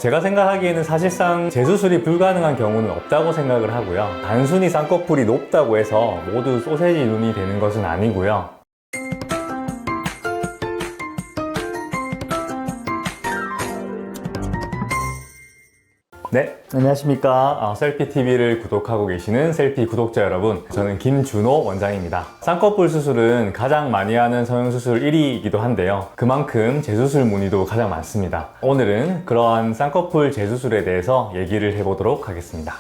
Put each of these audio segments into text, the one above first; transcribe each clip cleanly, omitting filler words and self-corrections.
제가 생각하기에는 사실상 재수술이 불가능한 경우는 없다고 생각을 하고요. 단순히 쌍꺼풀이 높다고 해서 모두 소세지 눈이 되는 것은 아니고요. 네, 안녕하십니까. 셀피TV를 구독하고 계시는 셀피 구독자 여러분, 저는 김준호 원장입니다. 쌍꺼풀 수술은 가장 많이 하는 성형수술 1위이기도 한데요. 그만큼 재수술 문의도 가장 많습니다. 오늘은 그러한 쌍꺼풀 재수술에 대해서 얘기를 해보도록 하겠습니다.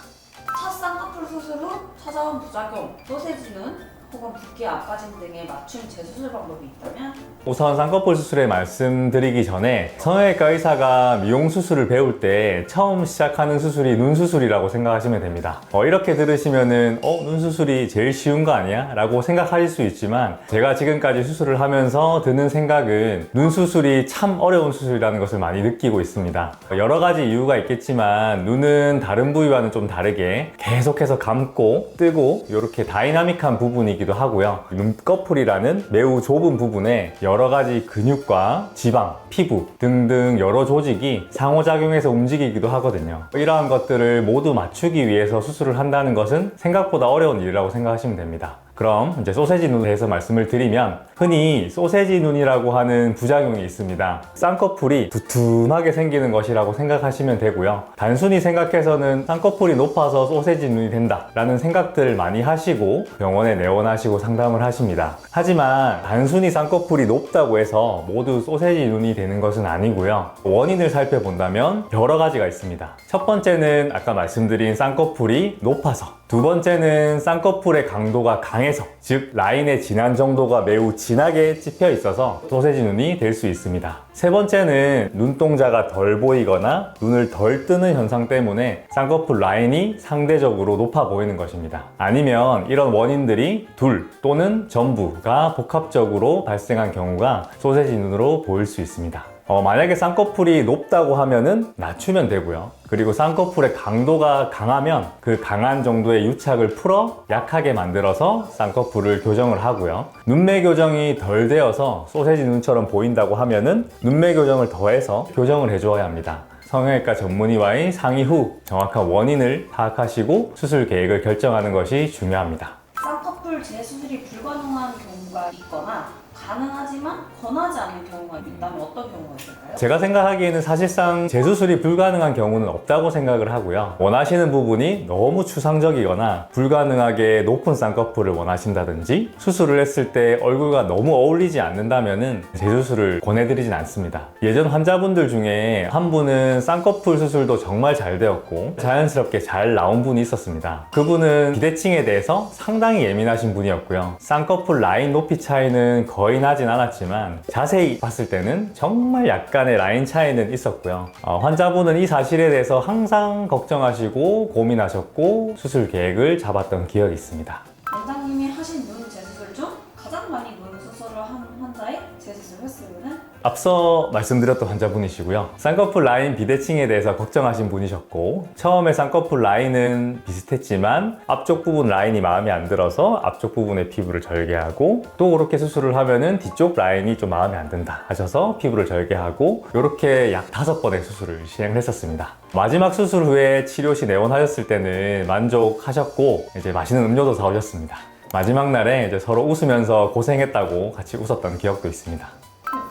첫 쌍꺼풀 수술 후 찾아온 부작용, 소세지 눈, 혹은 붓기 앞빠짐 등의 맞춤 재수술 방법이 있다면? 우선 쌍꺼풀 수술에 말씀드리기 전에 성형외과 의사가 미용 수술을 배울 때 처음 시작하는 수술이 눈 수술이라고 생각하시면 됩니다. 이렇게 들으시면은 눈 수술이 제일 쉬운 거 아니야? 라고 생각하실 수 있지만, 제가 지금까지 수술을 하면서 드는 생각은 눈 수술이 참 어려운 수술이라는 것을 많이 느끼고 있습니다. 여러 가지 이유가 있겠지만 눈은 다른 부위와는 좀 다르게 계속해서 감고 뜨고 이렇게 다이나믹한 부분이기도 하고요. 눈꺼풀이라는 매우 좁은 부분에 여러 가지 근육과 지방, 피부 등등 여러 조직이 상호작용해서 움직이기도 하거든요. 이러한 것들을 모두 맞추기 위해서 수술을 한다는 것은 생각보다 어려운 일이라고 생각하시면 됩니다. 그럼 이제 소세지 눈에 대해서 말씀을 드리면, 흔히 소세지 눈이라고 하는 부작용이 있습니다. 쌍꺼풀이 두툼하게 생기는 것이라고 생각하시면 되고요. 단순히 생각해서는 쌍꺼풀이 높아서 소세지 눈이 된다 라는 생각들을 많이 하시고 병원에 내원하시고 상담을 하십니다. 하지만 단순히 쌍꺼풀이 높다고 해서 모두 소세지 눈이 되는 것은 아니고요. 원인을 살펴본다면 여러 가지가 있습니다. 첫 번째는 아까 말씀드린 쌍꺼풀이 높아서, 두 번째는 쌍꺼풀의 강도가 강해서, 즉 라인의 진한 정도가 매우 진하게 찝혀 있어서 소세지 눈이 될 수 있습니다. 세 번째는 눈동자가 덜 보이거나 눈을 덜 뜨는 현상 때문에 쌍꺼풀 라인이 상대적으로 높아 보이는 것입니다. 아니면 이런 원인들이 둘 또는 전부가 복합적으로 발생한 경우가 소세지 눈으로 보일 수 있습니다. 만약에 쌍꺼풀이 높다고 하면은 낮추면 되고요. 그리고 쌍꺼풀의 강도가 강하면 그 강한 정도의 유착을 풀어 약하게 만들어서 쌍꺼풀을 교정을 하고요. 눈매 교정이 덜 되어서 소세지 눈처럼 보인다고 하면은 눈매 교정을 더해서 교정을 해줘야 합니다. 성형외과 전문의와의 상의 후 정확한 원인을 파악하시고 수술 계획을 결정하는 것이 중요합니다. 쌍꺼풀 재수술이 불가능한 경우가 있거나 가능하지만 권하지 않는 경우가 있다면 어떤 경우가 있을까요? 제가 생각하기에는 사실상 재수술이 불가능한 경우는 없다고 생각을 하고요. 원하시는 부분이 너무 추상적이거나 불가능하게 높은 쌍꺼풀을 원하신다든지 수술을 했을 때 얼굴과 너무 어울리지 않는다면 재수술을 권해드리진 않습니다. 예전 환자분들 중에 한 분은 쌍꺼풀 수술도 정말 잘 되었고 자연스럽게 잘 나온 분이 있었습니다. 그분은 비대칭에 대해서 상당히 예민하신 분이었고요. 쌍꺼풀 라인 높이 차이는 거의 나진 않았지만 자세히 봤을 때는 정말 약간의 라인 차이는 있었고요. 환자분은 이 사실에 대해서 항상 걱정하시고 고민하셨고 수술 계획을 잡았던 기억이 있습니다. 원장님이 하신 눈 재수술 중 가장 많이 눈 수술을 한 환자의 재수술 횟수는? 앞서 말씀드렸던 환자분이시고요. 쌍꺼풀 라인 비대칭에 대해서 걱정하신 분이셨고, 처음에 쌍꺼풀 라인은 비슷했지만 앞쪽 부분 라인이 마음에 안 들어서 앞쪽 부분의 피부를 절개하고, 또 그렇게 수술을 하면은 뒤쪽 라인이 좀 마음에 안 든다 하셔서 피부를 절개하고, 이렇게 약 5번의 수술을 진행을 했었습니다. 마지막 수술 후에 치료시 내원하셨을 때는 만족하셨고 이제 맛있는 음료도 사오셨습니다. 마지막 날에 이제 서로 웃으면서 고생했다고 같이 웃었던 기억도 있습니다.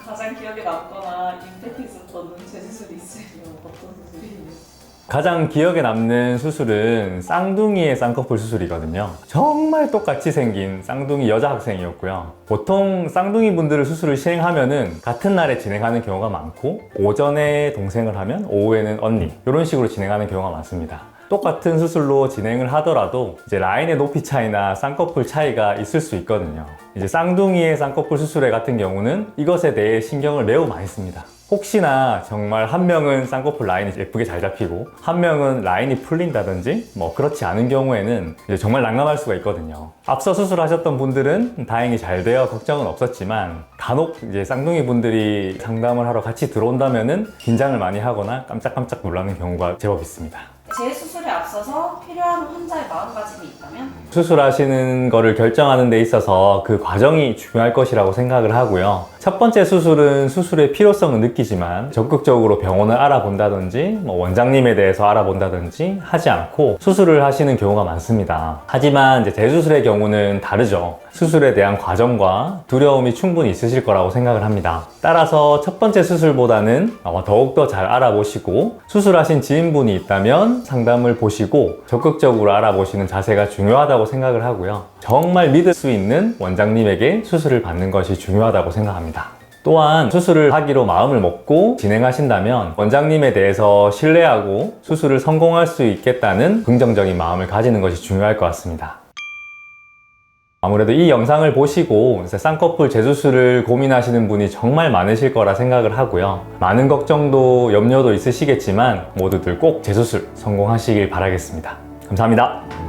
가장 기억에 남거나 임팩트 있었던 눈 재수술이 있으면 어떤 수술이에요? 가장 기억에 남는 수술은 쌍둥이의 쌍꺼풀 수술이거든요. 정말 똑같이 생긴 쌍둥이 여자 학생이었고요. 보통 쌍둥이 분들을 수술을 시행하면은 같은 날에 진행하는 경우가 많고, 오전에 동생을 하면 오후에는 언니, 이런 식으로 진행하는 경우가 많습니다. 똑같은 수술로 진행을 하더라도 이제 라인의 높이 차이나 쌍꺼풀 차이가 있을 수 있거든요. 이제 쌍둥이의 쌍꺼풀 수술에 같은 경우는 이것에 대해 신경을 매우 많이 씁니다. 혹시나 정말 한 명은 쌍꺼풀 라인이 예쁘게 잘 잡히고 한 명은 라인이 풀린다든지 그렇지 않은 경우에는 이제 정말 난감할 수가 있거든요. 앞서 수술하셨던 분들은 다행히 잘 되어 걱정은 없었지만, 간혹 이제 쌍둥이 분들이 상담을 하러 같이 들어온다면은 긴장을 많이 하거나 깜짝깜짝 놀라는 경우가 제법 있습니다. 재수술에 앞서서 필요한 환자의 마음가짐이 있다면? 수술하시는 거를 결정하는 데 있어서 그 과정이 중요할 것이라고 생각을 하고요. 첫 번째 수술은 수술의 필요성을 느끼지만 적극적으로 병원을 알아본다든지 원장님에 대해서 알아본다든지 하지 않고 수술을 하시는 경우가 많습니다. 하지만 이제 재수술의 경우는 다르죠. 수술에 대한 과정과 두려움이 충분히 있으실 거라고 생각을 합니다. 따라서 첫 번째 수술보다는 더욱더 잘 알아보시고 수술하신 지인분이 있다면 상담을 보시고 적극적으로 알아보시는 자세가 중요하다고 생각을 하고요. 정말 믿을 수 있는 원장님에게 수술을 받는 것이 중요하다고 생각합니다. 또한 수술을 하기로 마음을 먹고 진행하신다면 원장님에 대해서 신뢰하고 수술을 성공할 수 있겠다는 긍정적인 마음을 가지는 것이 중요할 것 같습니다. 아무래도 이 영상을 보시고 쌍꺼풀 재수술을 고민하시는 분이 정말 많으실 거라 생각을 하고요. 많은 걱정도 염려도 있으시겠지만 모두들 꼭 재수술 성공하시길 바라겠습니다. 감사합니다.